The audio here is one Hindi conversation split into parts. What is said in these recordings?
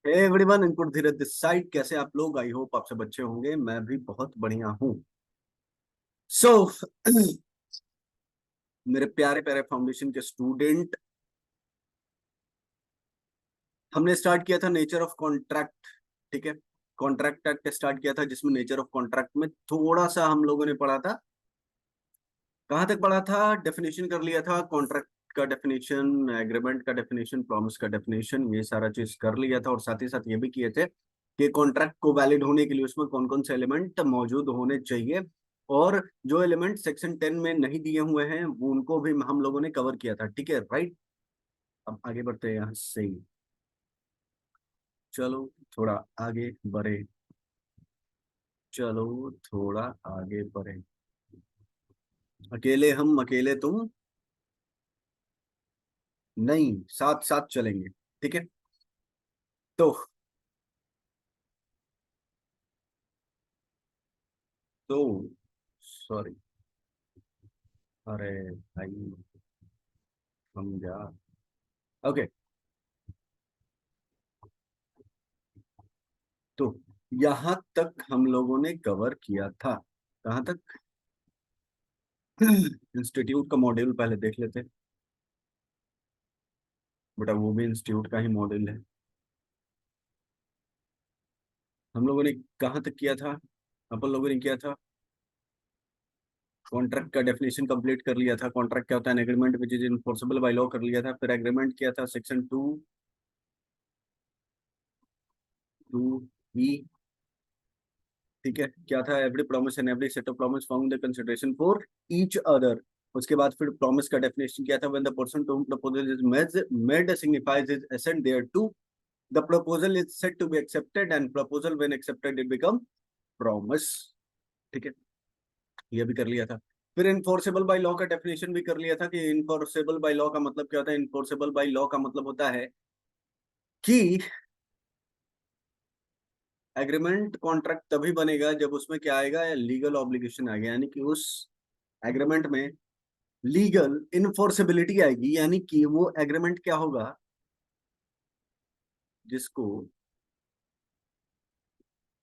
Hey everyone, input Dheeraj this side. कैसे आप लोग? आई होप आप सब अच्छे होंगे। मैं भी बहुत बढ़िया हूँ। सो मेरे प्यारे प्यारे फाउंडेशन के स्टूडेंट, हमने स्टार्ट किया था नेचर ऑफ कॉन्ट्रैक्ट। ठीक है, कॉन्ट्रैक्ट एक्ट स्टार्ट किया था जिसमें नेचर ऑफ कॉन्ट्रैक्ट में थोड़ा सा हम लोगों ने पढ़ा था। कहाँ तक पढ़ा था? डेफिनेशन कर लिया था, कॉन्ट्रैक्ट का डेफिनेशन, एग्रीमेंट का डेफिनेशन, प्रॉमिस का डेफिनेशन, ये सारा चीज कर लिया था। और साथ ही साथ ये भी किए थे कि कॉन्ट्रैक्ट को वैलिड होने के लिए उसमें कौन कौन से एलिमेंट मौजूद होने चाहिए, और जो एलिमेंट सेक्शन 10 में नहीं दिए हुए हैं वो उनको भी हम लोगों ने कवर किया था। ठीक है, राइट। अब आगे बढ़ते हैं यहाँ से ही। चलो थोड़ा आगे बढ़े, चलो थोड़ा आगे बढ़े। अकेले हम अकेले तुम नहीं, साथ साथ चलेंगे। ठीक है, तो तो सॉरी, अरे भाई हम जा। ओके, तो यहां तक हम लोगों ने कवर किया था। कहां तक? इंस्टीट्यूट का मॉड्यूल पहले देख लेते। बेटा वो भी इंस्टीट्यूट का ही मॉड्यूल है। हम लोगों ने कहां तक किया था? अपन लोगों ने किया था कॉन्ट्रैक्ट का डेफिनेशन कंप्लीट कर लिया था। कॉन्ट्रैक्ट क्या होता है? Agreement which is enforceable by law कर लिया था। फिर एग्रीमेंट किया था सेक्शन 2 2 ई। ठीक है, क्या था? Every promise and every set of promise found the consideration for each other. उसके बाद फिर प्रॉमिस का डेफिनेशन किया था, when the person to whom proposal is made signifies his assent thereto, the proposal is said to be accepted, and proposal when accepted it become promise। ठीक है, ये भी कर लिया था। फिर इन्फोर्सेबल बाय लॉ का डेफिनेशन भी कर लिया था कि इन्फोर्सेबल बाय लॉ का मतलब क्या होता है। इन्फोर्सेबल बाय लॉ का मतलब होता है कि एग्रीमेंट कॉन्ट्रैक्ट तभी बनेगा जब उसमें क्या आएगा? लीगल ऑब्लिगेशन आएगा, यानी कि उस एग्रीमेंट में लीगल इनफोर्सेबिलिटी आएगी। यानी कि वो एग्रीमेंट क्या होगा जिसको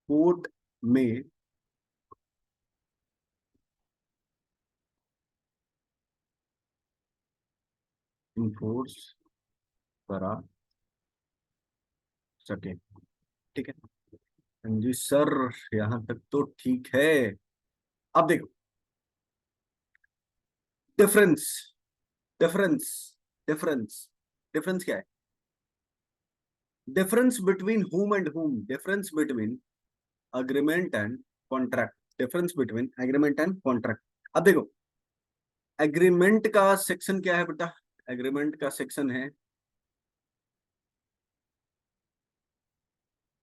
कोर्ट में इन्फोर्स करा सके। ठीक है, हाँ जी सर, यहां तक तो ठीक है। अब देखो, डिफरेंस डिफरेंस डिफरेंस डिफरेंस क्या है? Difference between whom and whom, difference between agreement and contract, difference between agreement and contract. अब देखो, एग्रीमेंट का सेक्शन क्या है बेटा? एग्रीमेंट का सेक्शन है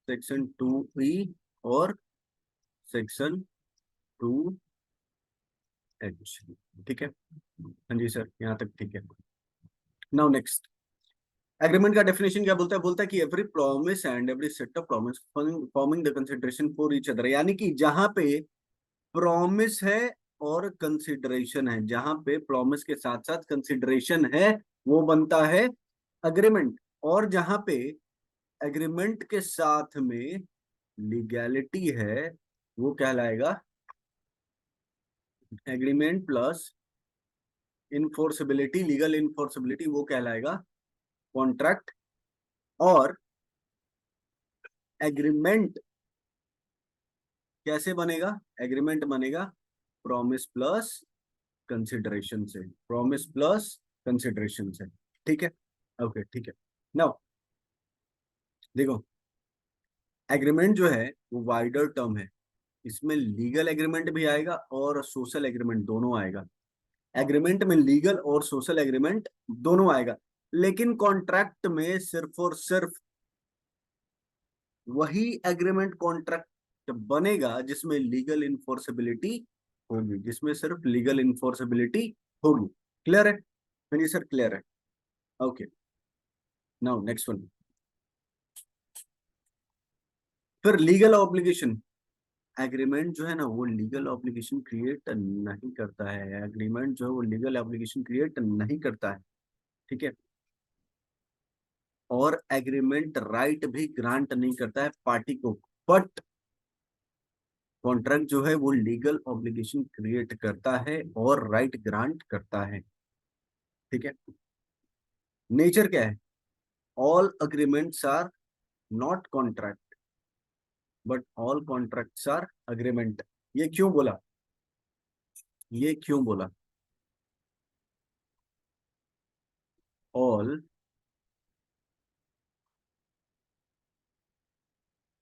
सेक्शन 2 ई और सेक्शन 2 एच। ठीक है, हाँ जी सर, यहाँ तक ठीक है। नाउ नेक्स्ट, एग्रीमेंट का डेफिनेशन क्या बोलता है? बोलता है कि every promise and every set of promise forming the consideration for each other. यानी कि जहां पे प्रॉमिस है और कंसिडरेशन है, जहां पे प्रॉमिस के साथ साथ कंसिडरेशन है, वो बनता है अग्रीमेंट। और जहां पे एग्रीमेंट के साथ में लीगैलिटी है, वो कहलाएगा एग्रीमेंट प्लस इनफोर्सिबिलिटी, लीगल इनफोर्सिबिलिटी, वो कहलाएगा कॉन्ट्रैक्ट। और एग्रीमेंट कैसे बनेगा? एग्रीमेंट बनेगा प्रॉमिस प्लस कंसिडरेशन से, प्रॉमिस प्लस कंसिडरेशन से। ठीक है, ओके ठीक है। नाउ देखो, एग्रीमेंट जो है वो वाइडर टर्म है। इसमें लीगल एग्रीमेंट भी आएगा और सोशल एग्रीमेंट दोनों आएगा। एग्रीमेंट में लीगल और सोशल एग्रीमेंट दोनों आएगा, लेकिन कॉन्ट्रैक्ट में सिर्फ और सिर्फ वही एग्रीमेंट कॉन्ट्रैक्ट बनेगा जिसमें लीगल इन्फोर्सेबिलिटी होगी, जिसमें सिर्फ लीगल इन्फोर्सेबिलिटी होगी। क्लियर है? हाँ जी सर, क्लियर है। Okay, now next one. फिर लीगल ऑब्लिगेशन। एग्रीमेंट जो है ना वो लीगल ऑब्लिगेशन क्रिएट नहीं करता है। एग्रीमेंट जो है वो लीगल ऑब्लिगेशन क्रिएट नहीं करता है। ठीक है, और एग्रीमेंट राइट भी ग्रांट नहीं करता है पार्टी को, बट कॉन्ट्रैक्ट जो है वो लीगल ऑब्लिगेशन क्रिएट करता है और राइट ग्रांट करता है। ठीक है, नेचर क्या है? All agreements are not contract but all contracts are agreement. ये क्यों बोला? ये क्यों बोला? All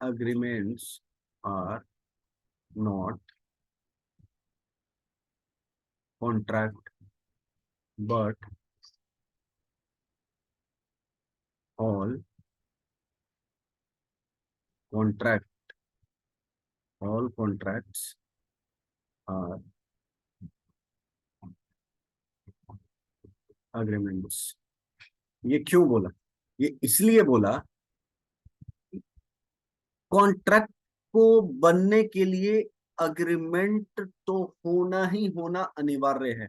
agreements are not contract but all contract all contracts are agreements। ये क्यों बोला? ये इसलिए बोला, कॉन्ट्रैक्ट को बनने के लिए अग्रीमेंट तो होना ही होना अनिवार्य है।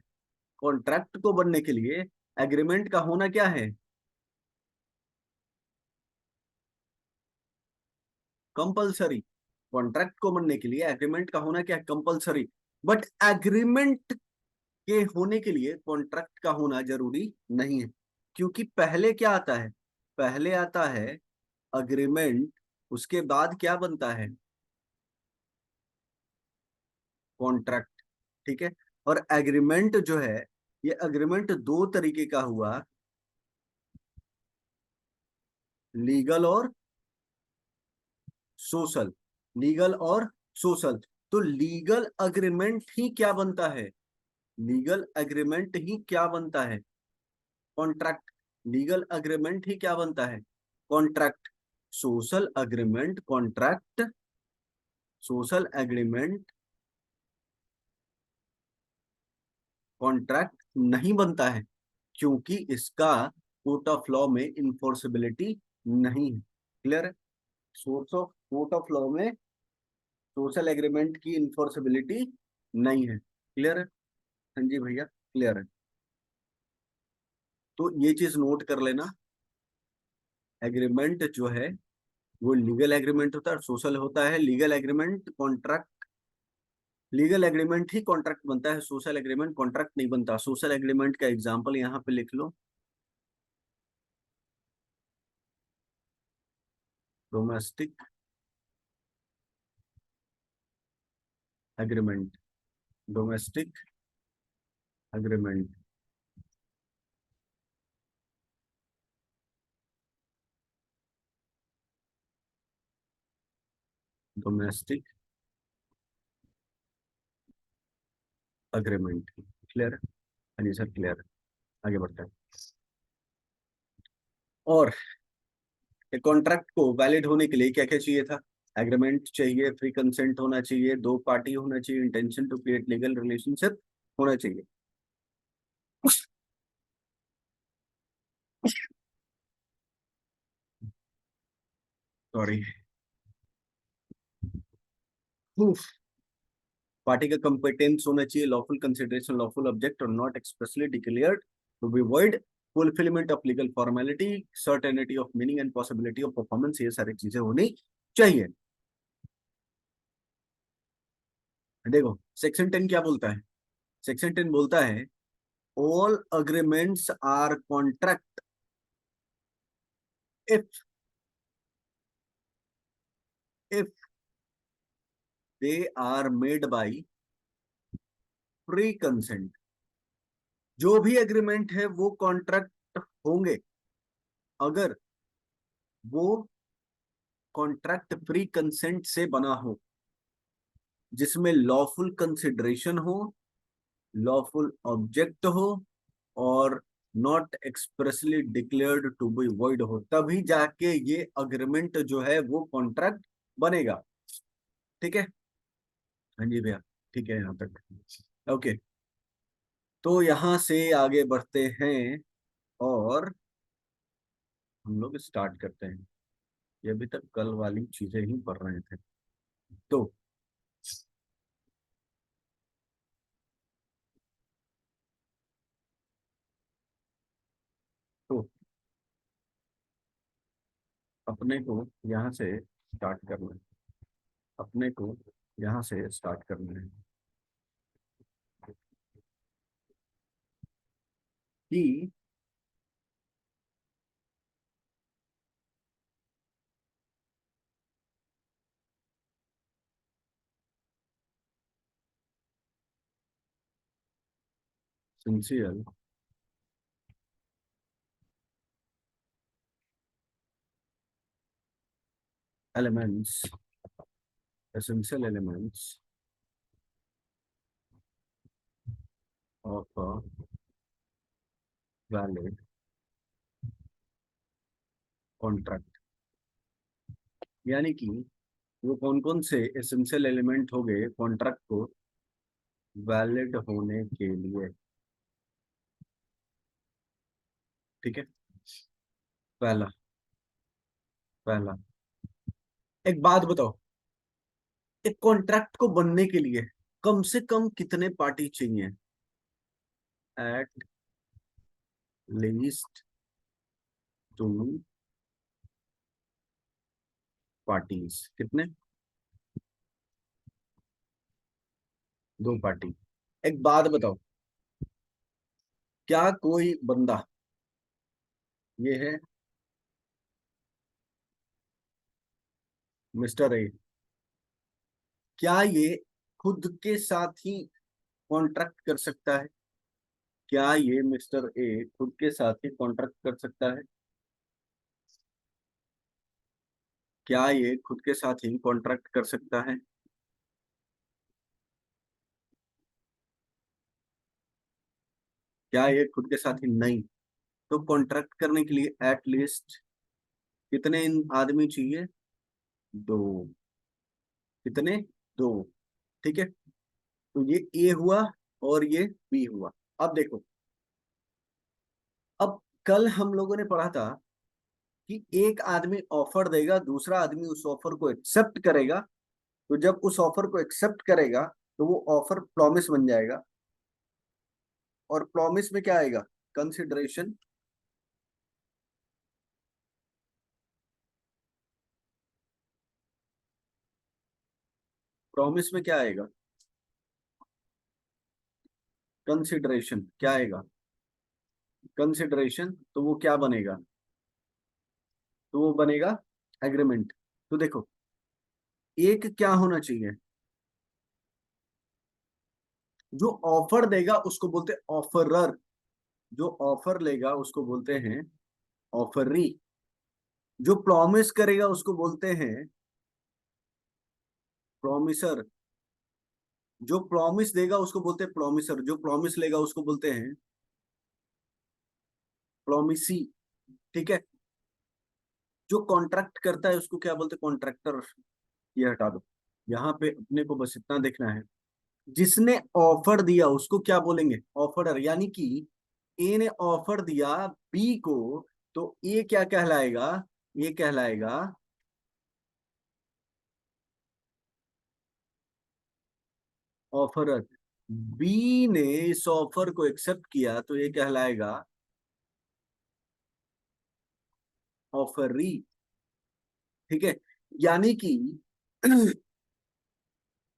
कॉन्ट्रैक्ट को बनने के लिए एग्रीमेंट का होना क्या है? कंपलसरी। कॉन्ट्रैक्ट को बनने के लिए एग्रीमेंट का होना क्या है? कंपलसरी। बट एग्रीमेंट के होने के लिए कॉन्ट्रैक्ट का होना जरूरी नहीं है, क्योंकि पहले क्या आता है? पहले आता है अग्रीमेंट, उसके बाद क्या बनता है? कॉन्ट्रैक्ट। ठीक है, और एग्रीमेंट जो है, ये एग्रीमेंट दो तरीके का हुआ, लीगल और सोशल। लीगल और सोशल। तो लीगल अग्रीमेंट ही क्या बनता है? लीगल एग्रीमेंट ही क्या बनता है? कॉन्ट्रैक्ट। लीगल एग्रीमेंट ही क्या बनता है? Contract. Social agreement contract, social agreement contract नहीं बनता है, क्योंकि इसका कोर्ट ऑफ लॉ में इन्फोर्सिबिलिटी नहीं है। क्लियर है? Source of court of law में सोशल एग्रीमेंट की इन्फोर्सिबिलिटी नहीं है। क्लियर है? हाँ जी भैया, क्लियर है। तो ये चीज नोट कर लेना, एग्रीमेंट जो है वो लीगल एग्रीमेंट होता है और सोशल होता है। Legal agreement contract, legal agreement ही कॉन्ट्रैक्ट बनता है, सोशल एग्रीमेंट कॉन्ट्रैक्ट नहीं बनता। सोशल एग्रीमेंट का एग्जांपल यहाँ पे लिख लो, domestic agreement. Domestic agreement, domestic agreement. Clear है? हाँ जी सर, क्लियर है। आगे बढ़ते हैं। और कॉन्ट्रैक्ट को वैलिड होने के लिए क्या क्या चाहिए था? एग्रीमेंट चाहिए, फ्री कंसेंट होना चाहिए, दो पार्टी होना चाहिए, intention to create legal relationship होना चाहिए। सॉरी। पार्टी का कंपेटेंस होना चाहिए, लॉफुल कंसिडरेशन, लॉफुल ऑब्जेक्ट और not expressly declared to be void, fulfilment of legal formality, certainty of meaning and possibility of performance, ये सारी चीजें होनी चाहिए। देखो सेक्शन 10 क्या बोलता है? सेक्शन 10 बोलता है all agreements are contract if if they are made by free consent. जो भी एग्रीमेंट है वो कॉन्ट्रैक्ट होंगे अगर वो कॉन्ट्रैक्ट फ्री कंसेंट से बना हो, जिसमें लॉफुल कंसिडरेशन हो, लॉफुल ऑब्जेक्ट हो और not expressly declared to be void हो, तभी जाके ये अग्रीमेंट जो है वो कॉन्ट्रैक्ट बनेगा। ठीक है? हाँ जी भैया, ठीक है यहाँ तक। ओके, तो यहाँ से आगे बढ़ते हैं और हम लोग स्टार्ट करते हैं। ये अभी तक कल वाली चीजें ही पढ़ रहे थे। तो तो अपने को यहाँ से स्टार्ट करना है, अपने को यहाँ से स्टार्ट करना है कि sincere elements, essential elements of a valid contract। यानी कि वो कौन कौन से एसेंशियल एलिमेंट हो गए कॉन्ट्रैक्ट को वैलिड होने के लिए। ठीक है। पहला पहला एक बात बताओ, एक कॉन्ट्रैक्ट को बनने के लिए कम से कम कितने पार्टी चाहिए? At least two parties. कितने? दो पार्टी। एक बात बताओ, क्या कोई बंदा, ये है मिस्टर ए, क्या ये खुद के साथ ही कॉन्ट्रैक्ट कर सकता है? क्या ये मिस्टर ए खुद के साथ ही कॉन्ट्रैक्ट कर सकता है? क्या ये खुद के साथ ही कॉन्ट्रैक्ट कर सकता है? क्या ये खुद के साथ ही नहीं? तो कॉन्ट्रैक्ट करने के लिए एट लीस्ट कितने आदमी चाहिए? दो। कितने? दो। ठीक है। तो ये ए हुआ और ये बी हुआ। अब देखो, अब कल हम लोगों ने पढ़ा था कि एक आदमी ऑफर देगा, दूसरा आदमी उस ऑफर को एक्सेप्ट करेगा। तो जब उस ऑफर को एक्सेप्ट करेगा तो वो ऑफर प्रॉमिस बन जाएगा। और प्रॉमिस में क्या आएगा? कंसिडरेशन। प्रॉमिस में क्या आएगा? कंसिडरेशन। क्या आएगा? कंसिडरेशन। तो वो क्या बनेगा? तो वो बनेगा एग्रीमेंट। तो देखो, एक क्या होना चाहिए? जो ऑफर देगा उसको बोलते हैं ऑफरर, जो ऑफर लेगा उसको बोलते हैं ऑफरी, जो प्रॉमिस करेगा उसको बोलते हैं प्रॉमिसर, जो प्रॉमिस देगा उसको बोलते हैं प्रॉमिसर, जो प्रॉमिस लेगा उसको बोलते हैं प्रॉमिसी। ठीक है। जो कॉन्ट्रैक्ट करता है उसको क्या बोलते हैं? कॉन्ट्रैक्टर। ये हटा दो। यहाँ पे अपने को बस इतना देखना है, जिसने ऑफर दिया उसको क्या बोलेंगे? ऑफरर। यानी कि ए ने ऑफर दिया बी को, तो ए क्या कहलाएगा? ये कहलाएगा ऑफरर। बी ने इस ऑफर को एक्सेप्ट किया तो ये कहलाएगा ऑफरी। ठीक है। यानी कि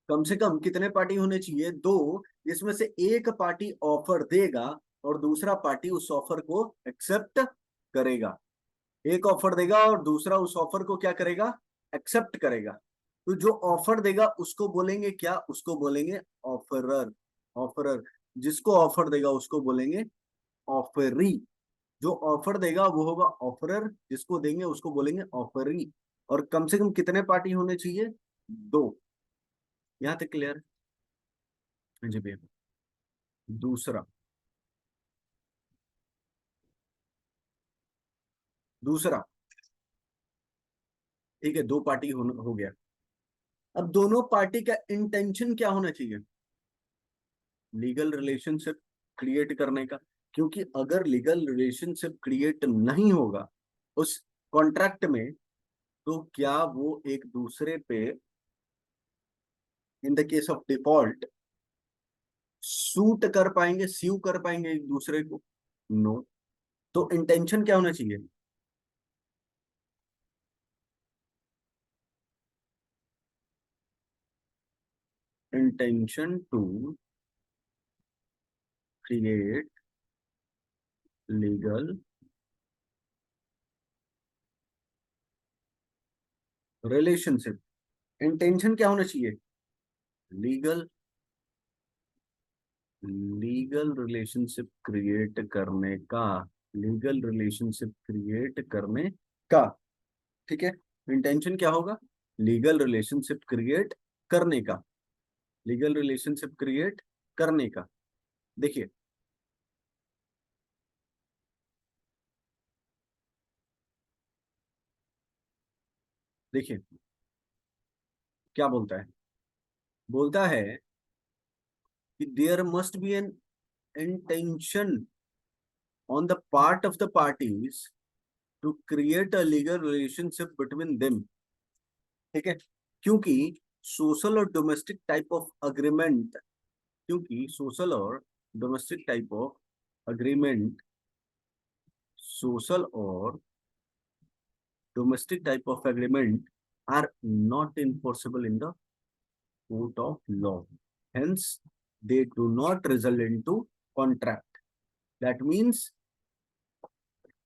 कम से कम कितने पार्टी होने चाहिए? दो। जिसमें से एक पार्टी ऑफर देगा और दूसरा पार्टी उस ऑफर को एक्सेप्ट करेगा। एक ऑफर देगा और दूसरा उस ऑफर को क्या करेगा? एक्सेप्ट करेगा। तो जो ऑफर देगा उसको बोलेंगे क्या? उसको बोलेंगे ऑफरर। ऑफरर। जिसको ऑफर देगा उसको बोलेंगे ऑफरी। जो ऑफर देगा वो होगा ऑफरर, जिसको देंगे उसको बोलेंगे ऑफरी। और कम से कम कितने पार्टी होने चाहिए? दो। यहां तक क्लियर? हाँ जी भैया। दूसरा, दूसरा ठीक है, दो पार्टी हो गया। अब दोनों पार्टी का इंटेंशन क्या होना चाहिए? लीगल रिलेशनशिप क्रिएट करने का। क्योंकि अगर लीगल रिलेशनशिप क्रिएट नहीं होगा उस कॉन्ट्रैक्ट में, तो क्या वो एक दूसरे पे in the case of default suit कर पाएंगे, स्यू कर पाएंगे एक दूसरे को? नो। तो इंटेंशन क्या होना चाहिए? Intention to create legal relationship. Intention क्या होना चाहिए? लीगल लीगल रिलेशनशिप क्रिएट करने का। लीगल रिलेशनशिप क्रिएट करने का। ठीक है। इंटेंशन क्या होगा? लीगल रिलेशनशिप क्रिएट करने का। लीगल रिलेशनशिप क्रिएट करने का। देखिए, देखिए क्या बोलता है। बोलता है कि there must be an intention on the part of the parties to create a legal relationship between them. ठीक है। क्योंकि सोशल और डोमेस्टिक टाइप ऑफ अग्रीमेंट क्योंकि सोशल और domestic type of agreement social और domestic type of agreement are not enforceable in the court of law. Hence, they do not result into contract. That means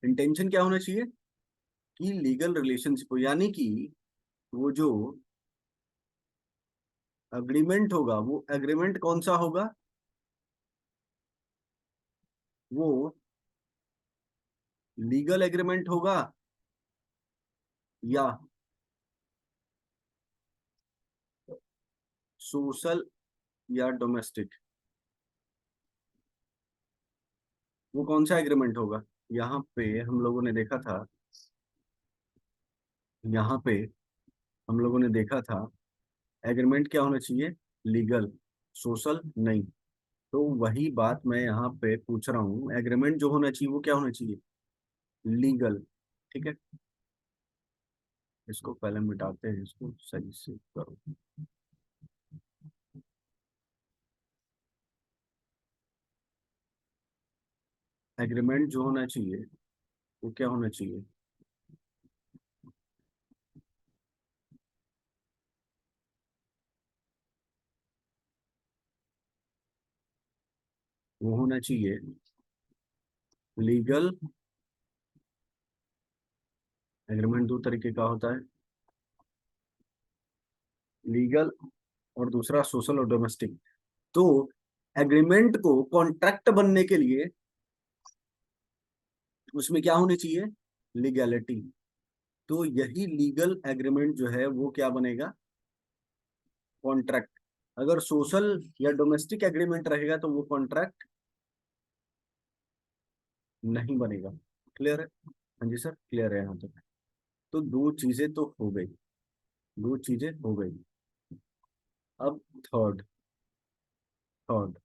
intention क्या होना चाहिए कि लीगल रिलेशनशिप हो, यानी कि वो जो अग्रीमेंट होगा वो एग्रीमेंट कौन सा होगा? वो लीगल एग्रीमेंट होगा या सोशल या डोमेस्टिक। वो कौन सा एग्रीमेंट होगा? यहाँ पे हम लोगों ने देखा था यहाँ पे हम लोगों ने देखा था एग्रीमेंट क्या होना चाहिए? लीगल। सोशल नहीं। तो वही बात मैं यहाँ पे पूछ रहा हूँ, एग्रीमेंट जो होना चाहिए वो क्या होना चाहिए? लीगल। ठीक है। इसको पहले मिटाते हैं, इसको सही से करो। एग्रीमेंट जो होना चाहिए वो क्या होना चाहिए? वो होना चाहिए लीगल। एग्रीमेंट दो तरीके का होता है, लीगल और दूसरा सोशल और डोमेस्टिक। तो एग्रीमेंट को कॉन्ट्रैक्ट बनने के लिए उसमें क्या होनी चाहिए? लीगैलिटी। तो यही लीगल एग्रीमेंट जो है वो क्या बनेगा? कॉन्ट्रैक्ट। अगर सोशल या डोमेस्टिक एग्रीमेंट रहेगा तो वो कॉन्ट्रैक्ट नहीं बनेगा। क्लियर है? हाँ जी सर, क्लियर है यहाँ तक। तो दो चीजें तो हो गई, दो चीजें हो गई। अब third, third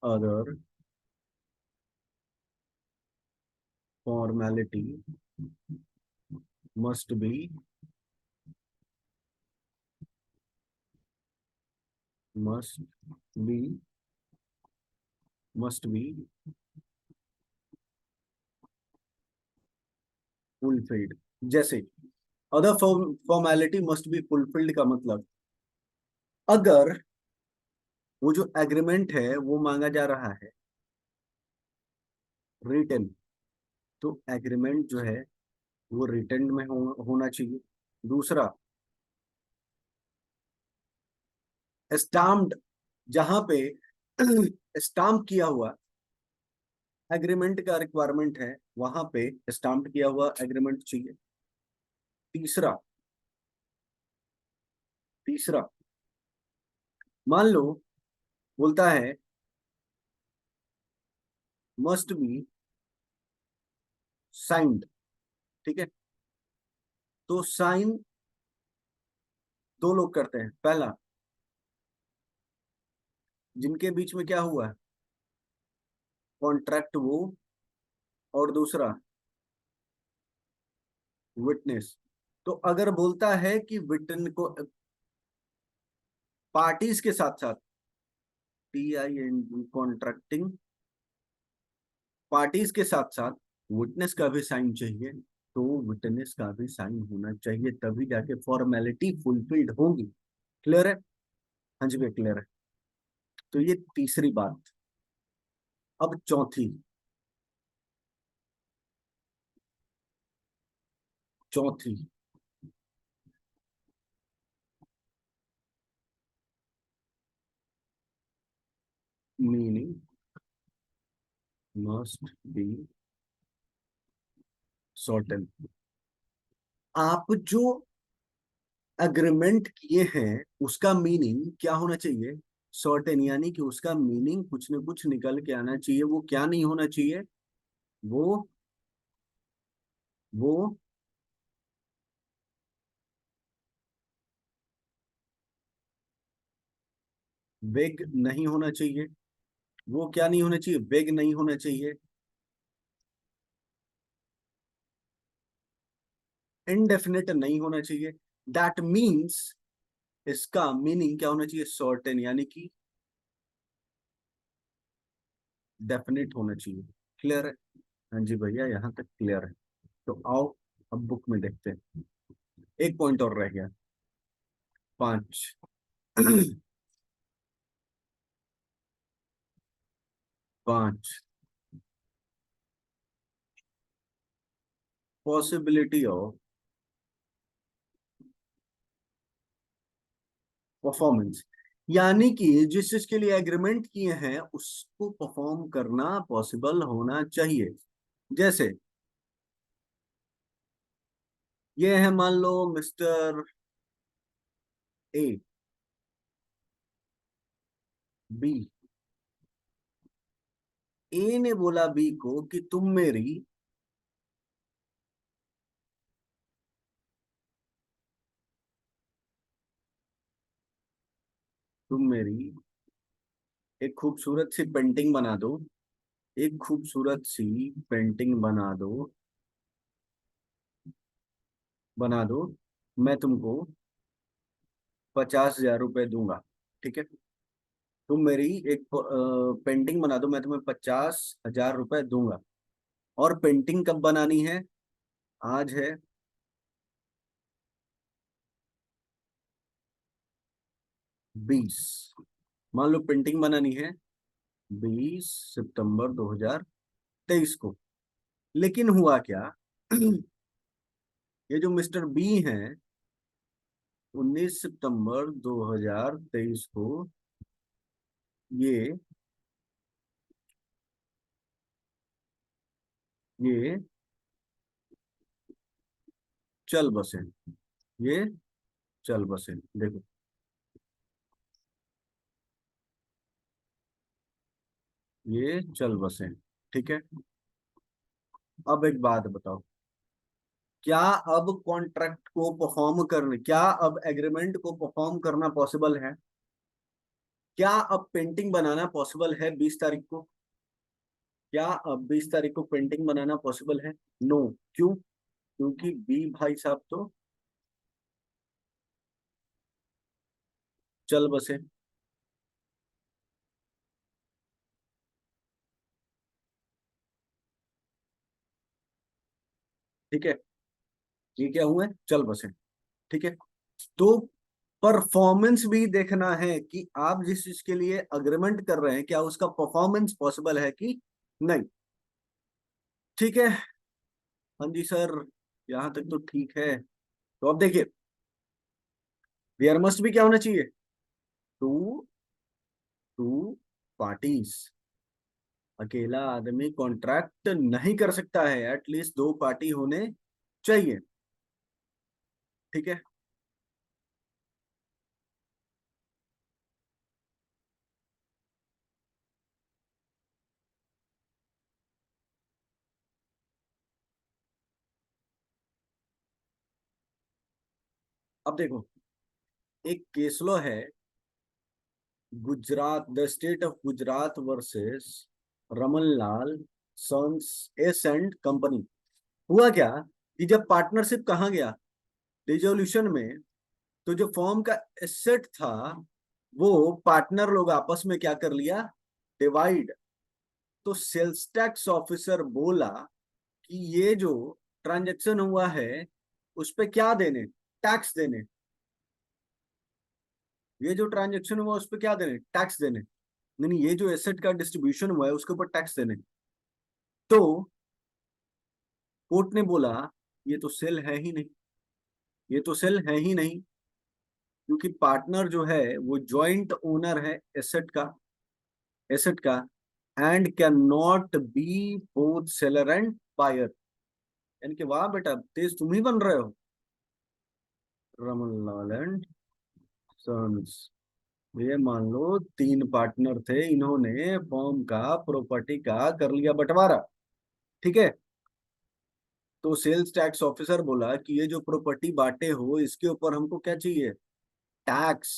other formality must be must be must be fulfilled. जैसे other formality must be fulfilled का मतलब, अगर वो जो एग्रीमेंट है वो मांगा जा रहा है रिटन, तो एग्रीमेंट जो है वो रिटन में होना चाहिए। दूसरा, स्टाम्प्ड, जहां पे स्टाम्प किया हुआ एग्रीमेंट का रिक्वायरमेंट है वहां पे स्टाम्प किया हुआ एग्रीमेंट चाहिए। तीसरा, तीसरा मान लो बोलता है मस्ट बी साइंड। ठीक है। तो साइन दो लोग करते हैं, पहला जिनके बीच में क्या हुआ कॉन्ट्रैक्ट वो, और दूसरा विटनेस। तो अगर बोलता है कि विटन को पार्टीज के साथ साथ, TIN कॉन्ट्रैक्टिंग पार्टीज के साथ साथ विटनेस का भी साइन चाहिए। तो विटनेस का भी साइन होना चाहिए, तभी जाके फॉर्मेलिटी फुलफिल्ड होगी। क्लियर है? हाँ जी भैया क्लियर है। तो ये तीसरी बात। अब चौथी। चौथी मीनिंग मस्ट बी सर्टेन। आप जो एग्रीमेंट किए हैं उसका मीनिंग क्या होना चाहिए? सर्टेन, यानी कि उसका मीनिंग कुछ न कुछ निकल के आना चाहिए। वो क्या नहीं होना चाहिए? वो वो वेग नहीं होना चाहिए। वो क्या नहीं होना चाहिए? वेग नहीं होना चाहिए। इनडेफिनेट नहीं होना चाहिए। दैट मीन्स इसका मीनिंग क्या होना चाहिए? सर्टेन, यानी कि डेफिनेट होना चाहिए। क्लियर है? हाँ जी भैया यहाँ तक क्लियर है। तो आओ अब बुक में देखते हैं। एक पॉइंट और रह गया। 5। पांच। पॉसिबिलिटी ऑफ परफॉर्मेंस, यानी कि जिस चीज के लिए एग्रीमेंट किए हैं उसको परफॉर्म करना पॉसिबल होना चाहिए। जैसे ये है, मान लो मिस्टर ए, बी। ए ने बोला बी को कि तुम मेरी एक खूबसूरत सी पेंटिंग बना दो। एक खूबसूरत सी पेंटिंग बना दो। मैं तुमको 50,000 रुपए दूंगा। ठीक है? तुम मेरी एक पेंटिंग बना दो, मैं तुम्हें 50,000 रुपए दूंगा। और पेंटिंग कब बनानी है? आज है 20। मान लो पेंटिंग बनानी है 20 सितंबर 2023 को। लेकिन हुआ क्या? ये जो मिस्टर बी हैं, 19 सितंबर 2023 को ये ये चल बसे। ये चल बसे, देखो। ये चल बसे। ठीक है? अब एक बात बताओ, क्या अब कॉन्ट्रैक्ट को परफॉर्म करने, क्या अब एग्रीमेंट को परफॉर्म करना पॉसिबल है? क्या अब पेंटिंग बनाना पॉसिबल है 20 तारीख को? क्या अब 20 तारीख को पेंटिंग बनाना पॉसिबल है? नो। क्यों? क्योंकि बी भाई साहब तो चल बसे। ठीक है? ये क्या हुए? चल बसे। ठीक है? तो परफॉर्मेंस भी देखना है कि आप जिस चीज के लिए अग्रीमेंट कर रहे हैं क्या उसका परफॉर्मेंस पॉसिबल है कि नहीं। ठीक है? हाँ जी सर, यहाँ तक तो ठीक है। तो अब देखिए, देयर मस्ट भी क्या होना चाहिए? Two two parties. अकेला आदमी कॉन्ट्रैक्ट नहीं कर सकता है, एटलीस्ट दो पार्टी होने चाहिए। ठीक है? अब देखो, एक केस लॉ है, Gujarat, the state of Gujarat versus Raman Lal sons S and company. हुआ क्या कि जब पार्टनरशिप कहा गया डिसोल्यूशन में, तो जो फॉर्म का एसेट था वो पार्टनर लोग आपस में क्या कर लिया? डिवाइड। तो सेल्स टैक्स ऑफिसर बोला कि ये जो ट्रांजेक्शन हुआ है उस पे क्या देने, टैक्स देने। ये जो ट्रांजेक्शन हुआ उस पे क्या देने, टैक्स देने। नहीं, ये जो एसेट का डिस्ट्रीब्यूशन हुआ है उसके ऊपर टैक्स देने। तो कोर्ट ने बोला ये तो सेल है ही नहीं, ये तो सेल है ही नहीं, क्योंकि पार्टनर जो है वो जॉइंट ओनर है एसेट का, एसेट का, and can not be both seller and buyer. यानी कि वाह बेटा तेज तुम ही बन रहे हो। रमनलाल एंड सन्स, ये मान लो तीन पार्टनर थे, इन्होंने फॉर्म का प्रॉपर्टी का कर लिया बंटवारा, ठीक है। तो सेल्स टैक्स ऑफिसर बोला कि ये जो प्रॉपर्टी बांटे हो इसके ऊपर हमको क्या चाहिए, टैक्स।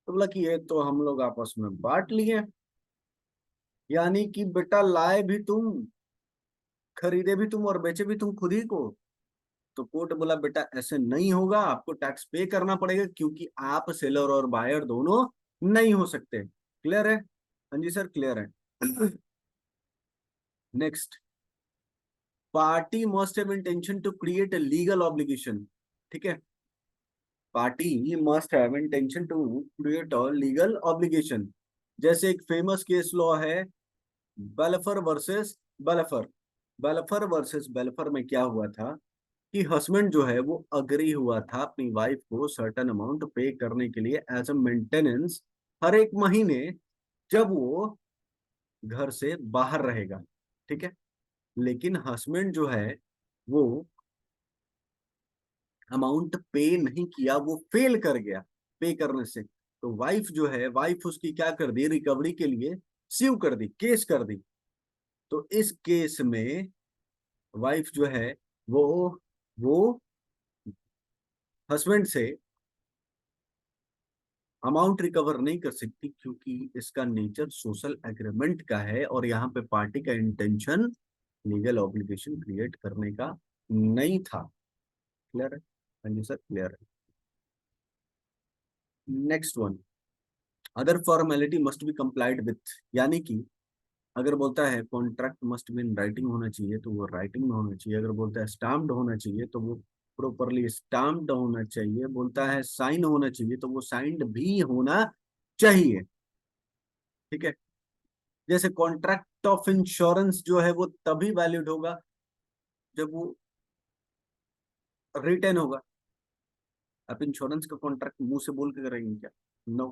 तो बोला कि ये तो हम लोग आपस में बांट लिए, यानी कि बेटा लाए भी तुम, खरीदे भी तुम और बेचे भी तुम खुद ही को। तो कोर्ट बोला बेटा ऐसे नहीं होगा, आपको टैक्स पे करना पड़ेगा, क्योंकि आप सेलर और बायर दोनों नहीं हो सकते। क्लियर है? हाँ जी सर क्लियर है। Next, party must have intention to create a legal obligation, ठीक है। Party must have intention to create a legal obligation. जैसे एक फेमस केस लॉ है बेलफर वर्सेस बेलफर। बेलफर वर्सेस बेलफर में क्या हुआ था कि हस्बैंड जो है वो अग्री हुआ था अपनी वाइफ को सर्टेन अमाउंट पे करने के लिए एज अ मेंटेनेंस हर एक महीने, जब वो घर से बाहर रहेगा, ठीक है। लेकिन हस्बैंड जो है वो अमाउंट पे नहीं किया, वो फेल कर गया पे करने से। तो वाइफ जो है, वाइफ उसकी क्या कर दी, रिकवरी के लिए सीव कर दी, केस कर दी। तो इस केस में वाइफ जो है वो वो हस्बैंड से अमाउंट रिकवर नहीं कर सकती, क्योंकि इसका नेचर सोशल एग्रीमेंट का है और यहाँ पे पार्टी का इंटेंशन लीगल ऑब्लिगेशन क्रिएट करने का नहीं था। क्लियर है? हाँ जी सर क्लियर है। Next one, other formality must B complied with. यानी कि अगर बोलता है contract must be in writing होना चाहिए तो वो राइटिंग में होना चाहिए। अगर बोलता है स्टाम्प्ड होना चाहिए तो वो प्रॉपरली स्टाम्प्ड होना चाहिए। बोलता है साइन होना चाहिए तो वो साइंड भी होना चाहिए, ठीक है। जैसे कॉन्ट्रैक्ट ऑफ इंश्योरेंस जो है वो तभी वैलिड होगा जब वो रिटेन होगा। आप इंश्योरेंस का कॉन्ट्रैक्ट मुंह से बोल के करेंगे क्या? नो।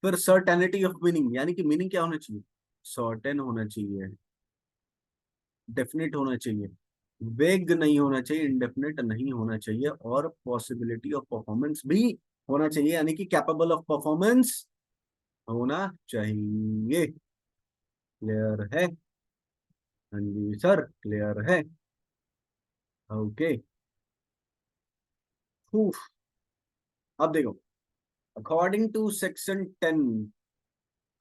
फिर सर्टेनिटी ऑफ मीनिंग, यानी कि मीनिंग क्या होना चाहिए, सर्टेन होना चाहिए, डेफिनेट होना चाहिए, वेग नहीं होना चाहिए, इंडेफिनेट नहीं होना चाहिए, और पॉसिबिलिटी ऑफ परफॉर्मेंस भी होना चाहिए, यानी कि कैपेबल ऑफ परफॉर्मेंस होना चाहिए। क्लियर है? हाँ जी सर क्लियर है। ओके। अब देखो, according to section 10,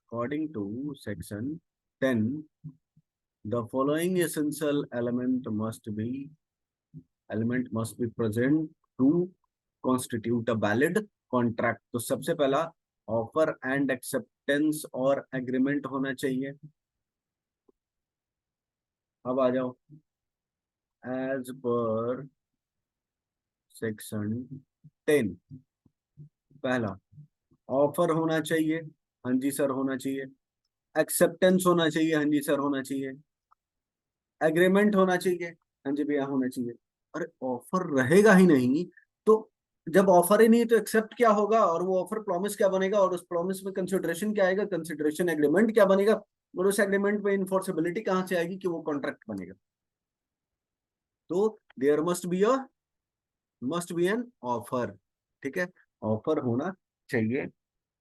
according to section 10, the following essential element must be present to constitute a valid contract। तो सबसे पहला ऑफर एंड एक्सेप्टेंस और एग्रीमेंट होना चाहिए। अब आ जाओ, एज पर सेक्शन 10, पहला ऑफर होना चाहिए, हाँ जी सर होना चाहिए। एक्सेप्टेंस होना चाहिए, हाँ जी सर होना चाहिए। एग्रीमेंट होना चाहिए, हाँ जी भैया होना चाहिए। अरे ऑफर रहेगा ही नहीं तो, जब ऑफर ही नहीं तो एक्सेप्ट क्या होगा, और वो ऑफर प्रॉमिस क्या बनेगा, और उस प्रॉमिस में कंसिडरेशन क्या आएगा, कंसिडरेशन एग्रीमेंट क्या बनेगा, और उस एग्रीमेंट में इन्फोर्सेबिलिटी कहां से आएगी कि वो कॉन्ट्रैक्ट बनेगा। तो there must be an offer, ठीक है। ऑफर होना चाहिए,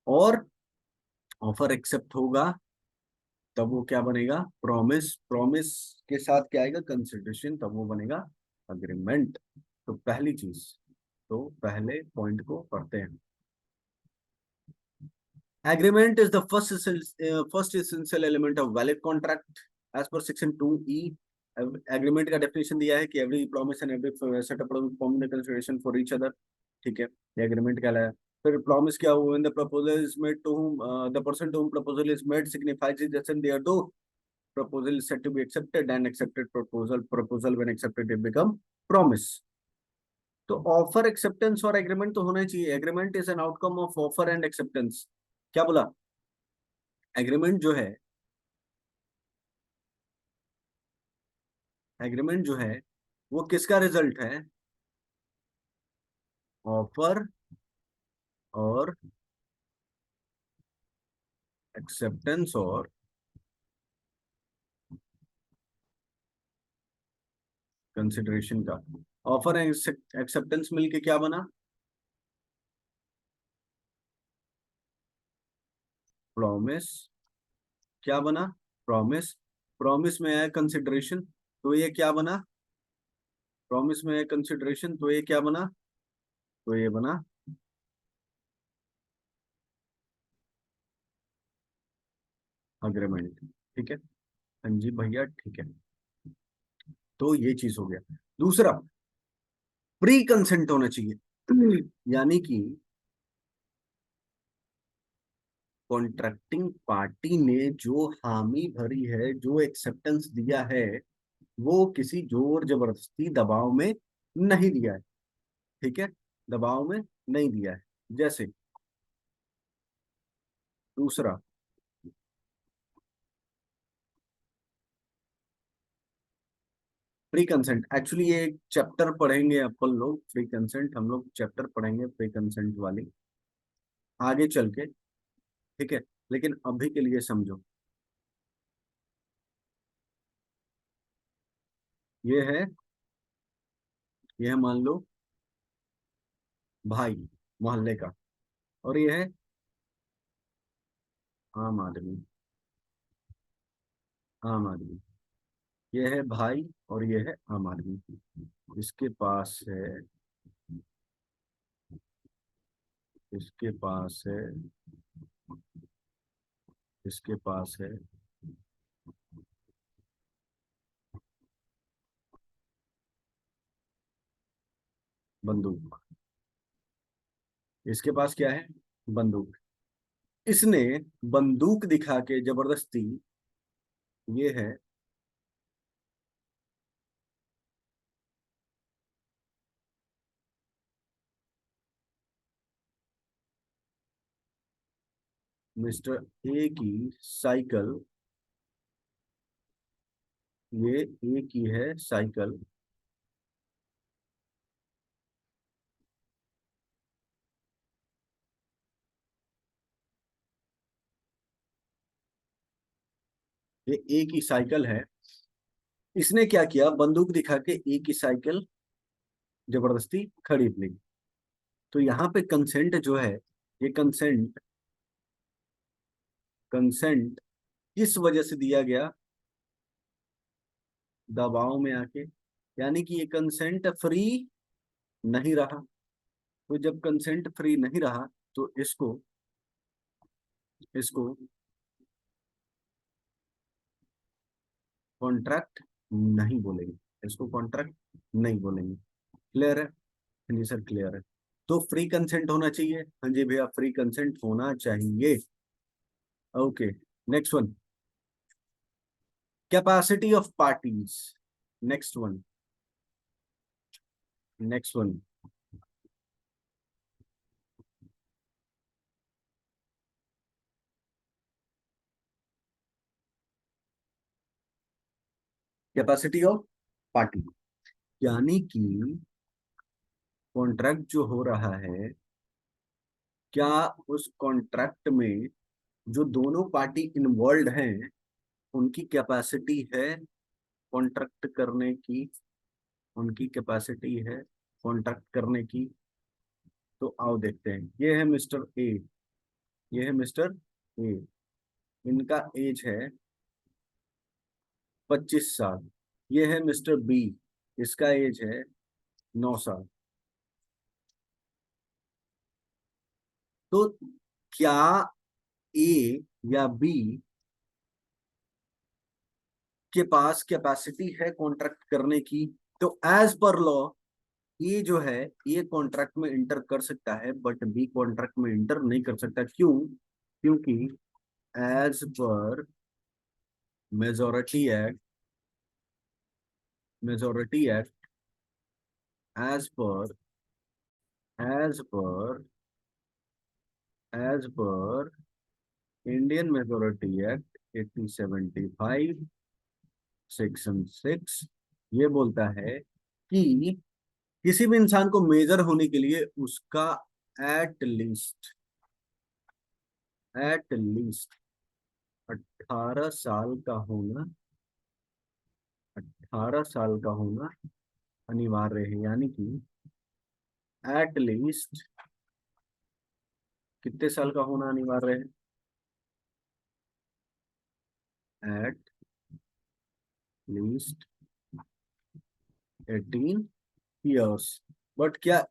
और ऑफर एक्सेप्ट होगा तब वो क्या बनेगा, प्रॉमिस, प्रॉमिस के साथ क्या आएगा, कंसिडरेशन, तब वो बनेगा अग्रीमेंट। तो पहली चीज, तो पहले पॉइंट को पढ़ते हैं। Agreement is the first essential element of valid contract as per section 2E। Agreement का डेफिनेशन दिया है कि every promise and every setup form the consideration for each other, ठीक है। ये एग्रीमेंट कहलाया। फिर प्रॉमिस क्या हुआ, the proposal is made to whom the person to whom proposal is made signifies is thereto proposal is said to be accepted and accepted proposal when accepted it become promise. तो ऑफर एक्सेप्टेंस और एग्रीमेंट तो होना चाहिए. Agreement is an outcome of offer and acceptance. क्या बोला? एग्रीमेंट जो है, एग्रीमेंट जो है वो किसका रिजल्ट है? ऑफर और एक्सेप्टेंस और कंसिडरेशन का. ऑफर एंड एक्सेप्टेंस मिलके क्या बना? प्रॉमिस. क्या बना? प्रॉमिस. प्रॉमिस में है कंसिडरेशन, तो ये क्या बना? प्रॉमिस में है कंसिडरेशन, तो ये क्या बना? तो ये बना अग्रीमेंट. ठीक है हाँ जी भैया, ठीक है. तो ये चीज हो गया. दूसरा, प्री कंसेंट होना चाहिए. यानी कि कॉन्ट्रैक्टिंग पार्टी ने जो हामी भरी है, जो एक्सेप्टेंस दिया है, वो किसी जोर जबरदस्ती दबाव में नहीं दिया है. ठीक है, दबाव में नहीं दिया है. जैसे दूसरा, फ्री कंसेंट. एक्चुअली ये एक चैप्टर पढ़ेंगे अपन लोग, फ्री कंसेंट हम लोग चैप्टर पढ़ेंगे फ्री कंसेंट वाली आगे चल के. ठीक है, लेकिन अभी के लिए समझो. ये है, ये है मान लो भाई मोहल्ले का, और ये है आम आदमी. आम आदमी. ये है भाई और ये है आम आदमी. इसके पास है, इसके पास है, इसके पास है बंदूक. इसके पास क्या है? बंदूक. इसने बंदूक दिखा के जबरदस्ती, ये है मिस्टर ए की साइकिल, ये ए की है साइकिल, ये ए की साइकिल है. इसने क्या किया? बंदूक दिखा के ए की साइकिल जबरदस्ती खरीद ली. तो यहाँ पे कंसेंट जो है, ये कंसेंट, कंसेंट किस वजह से दिया गया? दबाव में आके. यानी कि ये कंसेंट फ्री नहीं रहा. तो जब कंसेंट फ्री नहीं रहा तो इसको, इसको कॉन्ट्रैक्ट नहीं बोलेंगे. इसको कॉन्ट्रैक्ट नहीं बोलेंगे. क्लियर है? हाँ जी सर, क्लियर है. तो फ्री कंसेंट होना चाहिए. हाँ जी भैया, फ्री कंसेंट होना चाहिए. Okay, next one, capacity of parties. Next one, next one, capacity of party. यानी कि कॉन्ट्रैक्ट जो हो रहा है, क्या उस कॉन्ट्रैक्ट में जो दोनों पार्टी इन्वॉल्व हैं, उनकी कैपेसिटी है कॉन्ट्रैक्ट करने की, उनकी कैपेसिटी है कॉन्ट्रैक्ट करने की. तो आओ देखते हैं. ये है मिस्टर ए, ये है मिस्टर ए. इनका एज है 25 साल. ये है मिस्टर बी, इसका एज है 9 साल. तो क्या ए या बी के पास कैपेसिटी है कॉन्ट्रैक्ट करने की? तो एज पर लॉ ये जो है, ये कॉन्ट्रैक्ट में इंटर कर सकता है, बट बी कॉन्ट्रैक्ट में इंटर नहीं कर सकता. क्यों? क्योंकि as per majority act as per as per as per Indian majority act 1875 section 6 ये बोलता है कि किसी भी इंसान को मेजर होने के लिए उसका एट लीस्ट एट लीस्ट 18 साल का होना 18 साल का होना अनिवार्य है। यानी कि एट लीस्ट कितने साल का होना अनिवार्य है? At least 18 years। बट क्या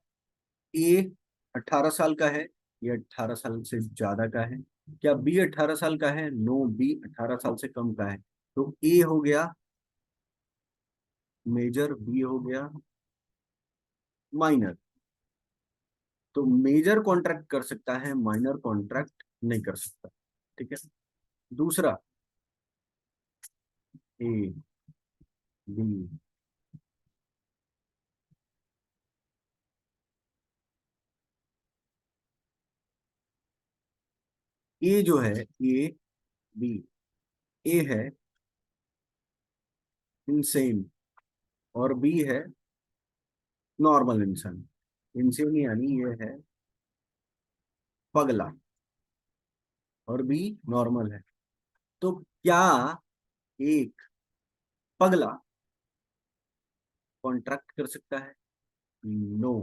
ए 18 साल का है? ये 18 साल से ज्यादा का है। क्या बी 18 साल का है? नो, बी 18 साल से कम का है। तो ए हो गया मेजर, बी हो गया माइनर। तो मेजर कॉन्ट्रैक्ट कर सकता है, माइनर कॉन्ट्रैक्ट नहीं कर सकता। ठीक है। दूसरा ए बी, ए जो है ए बी, ए है इंसेन और बी है नॉर्मल इंसान। इंसेन यानी ये है पगला और बी नॉर्मल है। तो क्या एक पगला कॉन्ट्रैक्ट कर सकता है? नो,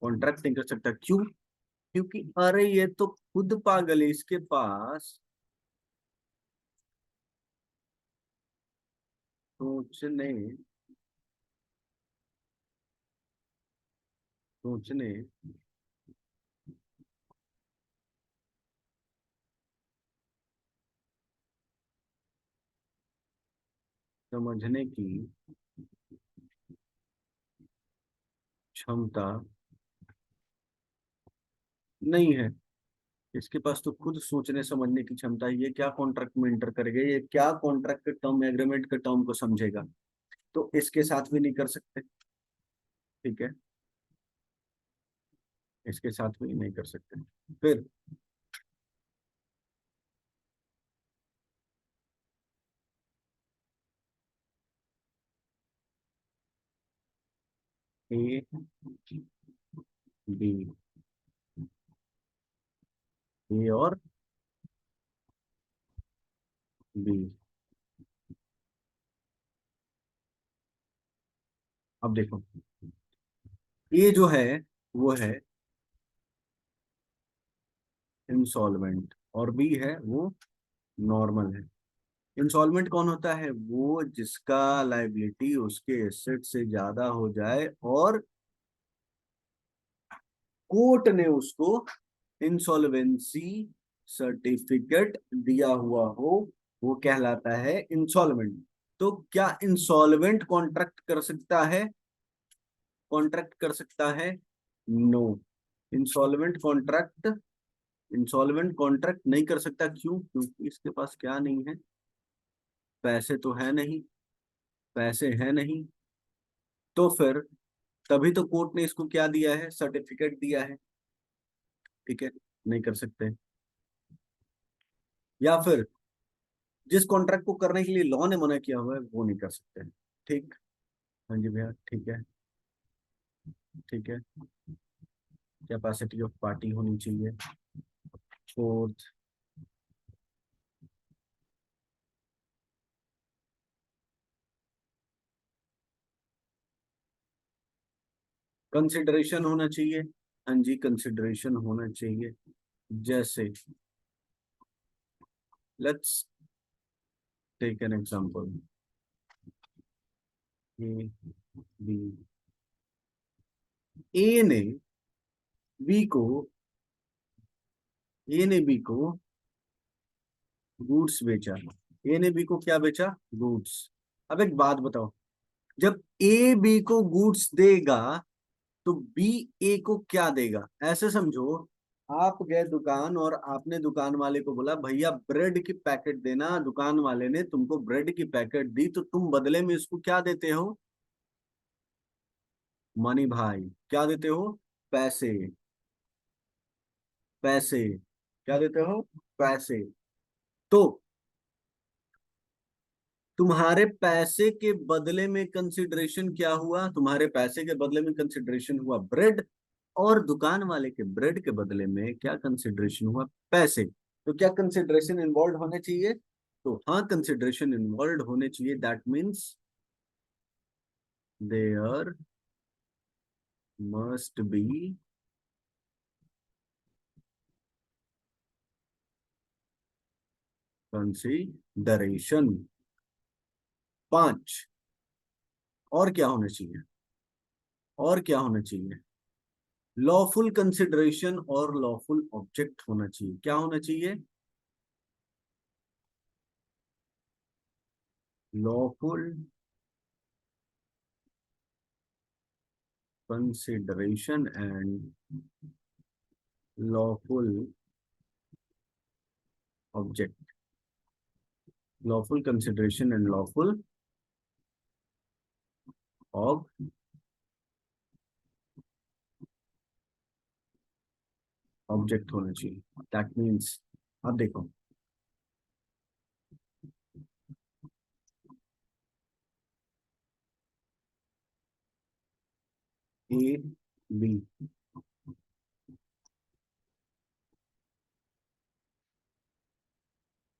कॉन्ट्रैक्ट नहीं कर सकता। क्यों? क्योंकि अरे ये तो खुद पागल है, इसके पास सोचने सोचने समझने की क्षमता नहीं है। इसके पास तो खुद सोचने समझने की क्षमता है। ये क्या कॉन्ट्रैक्ट में इंटर करेगा? ये क्या कॉन्ट्रैक्ट के टर्म, एग्रीमेंट के टर्म को समझेगा? तो इसके साथ भी नहीं कर सकते। ठीक है, इसके साथ भी नहीं कर सकते। फिर ए बी, ए और बी। अब देखो, ए जो है वो है इंसॉल्वेंट और बी है वो नॉर्मल है। इंसॉल्वेंट कौन होता है? वो जिसका लाइबिलिटी उसके एसेट से ज्यादा हो जाए और कोर्ट ने उसको इंसॉल्वेंसी सर्टिफिकेट दिया हुआ हो, वो कहलाता है इंसॉल्वेंट। तो क्या इंसॉल्वेंट कॉन्ट्रैक्ट कर सकता है? कॉन्ट्रैक्ट कर सकता है? No, insolvent contract insolvent contract नहीं कर सकता। क्यों? क्योंकि इसके पास क्या नहीं है? पैसे तो है नहीं, पैसे है नहीं। तो फिर तभी तो कोर्ट ने इसको क्या दिया है? सर्टिफिकेट दिया है। ठीक है, नहीं कर सकते। या फिर जिस कॉन्ट्रैक्ट को करने के लिए लॉ ने मना किया हुआ है वो नहीं कर सकते। ठीक। हाँ जी भैया, ठीक है। ठीक है, कैपेसिटी ऑफ पार्टी होनी चाहिए। फोर्थ, कंसिडरेशन होना चाहिए। हाँ जी, कंसिडरेशन होना चाहिए। जैसे let's take an example. A B, A ने बी को ए ने बी को गुड्स बेचा। ए ने बी को क्या बेचा? गुड्स। अब एक बात बताओ, जब ए बी को गुड्स देगा तो बी ए को क्या देगा? ऐसे समझो आप गए दुकान और आपने दुकान वाले को बोला भैया ब्रेड की पैकेट देना, दुकान वाले ने तुमको ब्रेड की पैकेट दी, तो तुम बदले में इसको क्या देते हो? मनी भाई। क्या देते हो? पैसे। पैसे। क्या देते हो? पैसे। तो तुम्हारे पैसे के बदले में कंसिडरेशन क्या हुआ? तुम्हारे पैसे के बदले में कंसिडरेशन हुआ ब्रेड, और दुकान वाले के ब्रेड के बदले में क्या कंसिडरेशन हुआ? पैसे। तो क्या कंसिडरेशन इन्वॉल्व होने चाहिए? तो हाँ, कंसिडरेशन इन्वॉल्व होने चाहिए। That means there must be consideration. पांच। और क्या होना चाहिए? और क्या होना चाहिए? लॉफुल कंसिडरेशन और लॉफुल ऑब्जेक्ट होना चाहिए। क्या होना चाहिए? Lawful consideration and lawful object. Lawful consideration and lawful object होना चाहिए। दैट मीन्स, अब देखो, ए बी।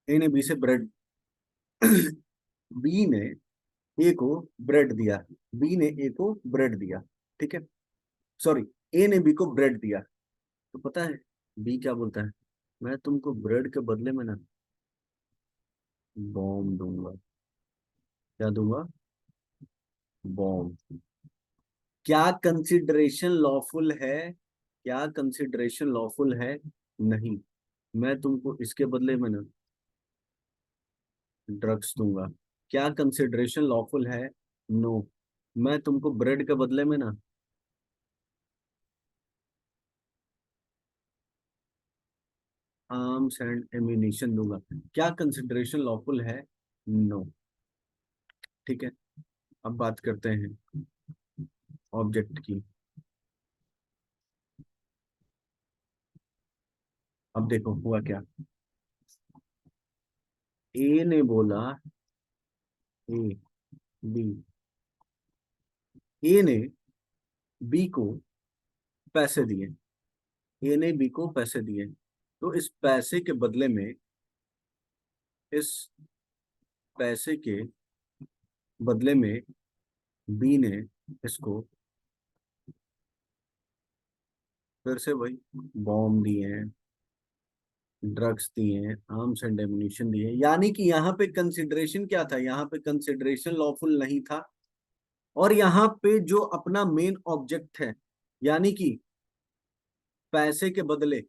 ए ने बी से ब्रेड बी ने ए को ब्रेड दिया। बी ने ए को ब्रेड दिया। ठीक है। सॉरी, ए ने बी को ब्रेड दिया। तो पता है बी क्या बोलता है? मैं तुमको ब्रेड के बदले में ना बॉम्ब दूंगा। क्या दूंगा? बॉम्ब। क्या कंसिडरेशन लॉफुल है? क्या कंसिडरेशन लॉफुल है? नहीं। मैं तुमको इसके बदले में ना ड्रग्स दूंगा। क्या कंसिडरेशन लॉफुल है? नो। मैं तुमको ब्रेड के बदले में ना आर्म्स एंड एम्यूनिशन दूंगा। क्या कंसिडरेशन लॉफुल है? नो। ठीक है। अब बात करते हैं ऑब्जेक्ट की। अब देखो हुआ क्या। ए ने बोला, ए बी, ए ने बी को पैसे दिए। ए ने बी को पैसे दिए, तो इस पैसे के बदले में, इस पैसे के बदले में बी ने इसको फिर से वही बॉम्ब दिए हैं, ड्रग्स दिए हैं, आर्म्स एंड एम्यूनिशन दिए हैं। यानी कि यहाँ पे कंसिडरेशन क्या था? यहाँ पे कंसिडरेशन लॉफुल नहीं था। और यहाँ पे जो अपना मेन ऑब्जेक्ट है, यानी कि पैसे के बदले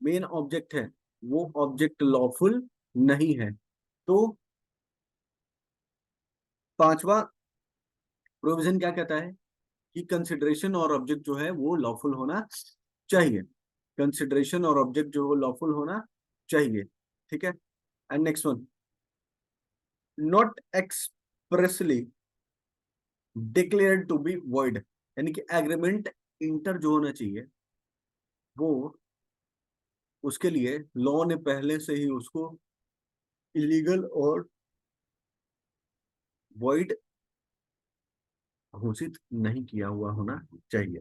मेन ऑब्जेक्ट है, वो ऑब्जेक्ट लॉफुल नहीं है। तो पांचवा प्रोविजन क्या कहता है? कि कंसिडरेशन और ऑब्जेक्ट जो है वो लॉफुल होना चाहिए। कंसिडरेशन और ऑब्जेक्ट जो है लॉफुल होना चाहिए। ठीक है। And next one, not expressly declared to be void. यानी कि एग्रीमेंट इंटर जो होना चाहिए, वो उसके लिए लॉ ने पहले से ही उसको इलीगल और वॉइड घोषित नहीं किया हुआ होना चाहिए।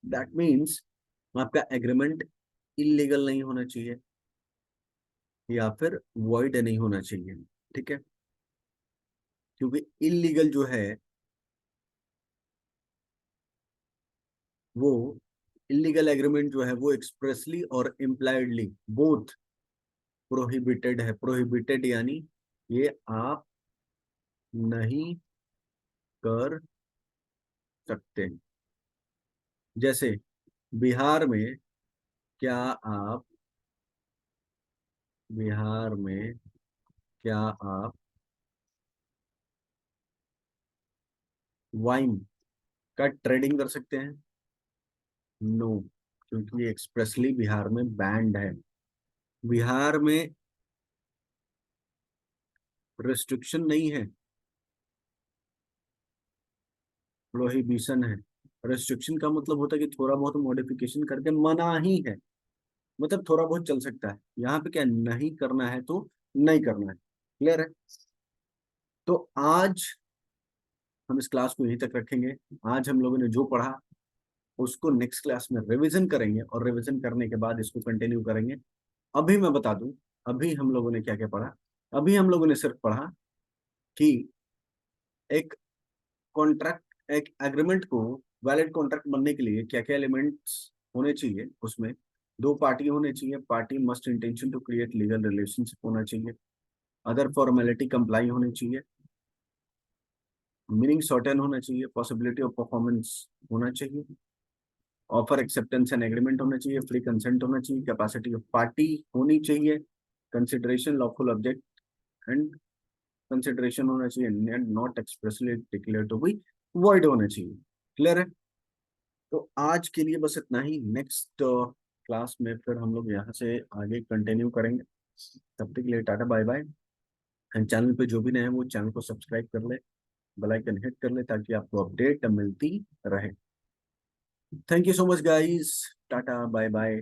दैट मीन्स आपका एग्रीमेंट इलीगल नहीं होना चाहिए या फिर वॉइड नहीं होना चाहिए। ठीक है। क्योंकि इलीगल जो है वो, इलीगल एग्रीमेंट जो है वो एक्सप्रेसली और इम्प्लाइडली बोथ प्रोहिबिटेड है। प्रोहिबिटेड यानी ये आप नहीं कर सकते। जैसे बिहार में, क्या आप बिहार में क्या आप वाइन का ट्रेडिंग कर सकते हैं? नो। क्योंकि ये एक्सप्रेसली बिहार में बैंड है। बिहार में रिस्ट्रिक्शन नहीं है, प्रोहिबिशन है। रेस्ट्रिक्शन का मतलब होता है कि थोड़ा बहुत मॉडिफिकेशन करके मना ही है, मतलब थोड़ा बहुत चल सकता है। यहाँ पे क्या नहीं करना है तो नहीं करना है। क्लियर है? तो आज हम इस क्लास को यहीं तक रखेंगे। आज हम लोगों ने जो पढ़ा उसको नेक्स्ट क्लास में रिवीजन करेंगे, और रिवीजन करने के बाद इसको कंटिन्यू करेंगे। अभी मैं बता दूं, अभी हम लोगों ने क्या क्या पढ़ा। अभी हम लोगों ने सिर्फ पढ़ा कि एक कॉन्ट्रैक्ट, एक एग्रीमेंट को वैलिड कॉन्ट्रैक्ट बनने के लिए क्या क्या एलिमेंट्स होने चाहिए। उसमें दो पार्टी होने चाहिए, party must intention to create legal relationship होना चाहिए, अदर फॉर्मेलिटी कंप्लाई होनी चाहिए, मीनिंग सर्टेन होना चाहिए, पॉसिबिलिटी ऑफ परफॉर्मेंस होना चाहिए, ऑफर एक्सेप्टेंस एंड एग्रीमेंट होना चाहिए, फ्री कंसेंट होना चाहिए, कैपेसिटी ऑफ पार्टी होनी चाहिए, consideration lawful object and consideration होना चाहिए, and not expressly declare to be void होना चाहिए। क्लियर है? तो आज के लिए बस इतना ही। नेक्स्ट क्लास में फिर हम लोग यहाँ से आगे कंटिन्यू करेंगे। तब तक के लिए tata bye bye. And channel पे जो भी नए हैं वो चैनल को सब्सक्राइब कर ले, बेल आइकन हिट कर ले, ताकि आपको अपडेट मिलती रहे। Thank you so much guys, tata bye bye.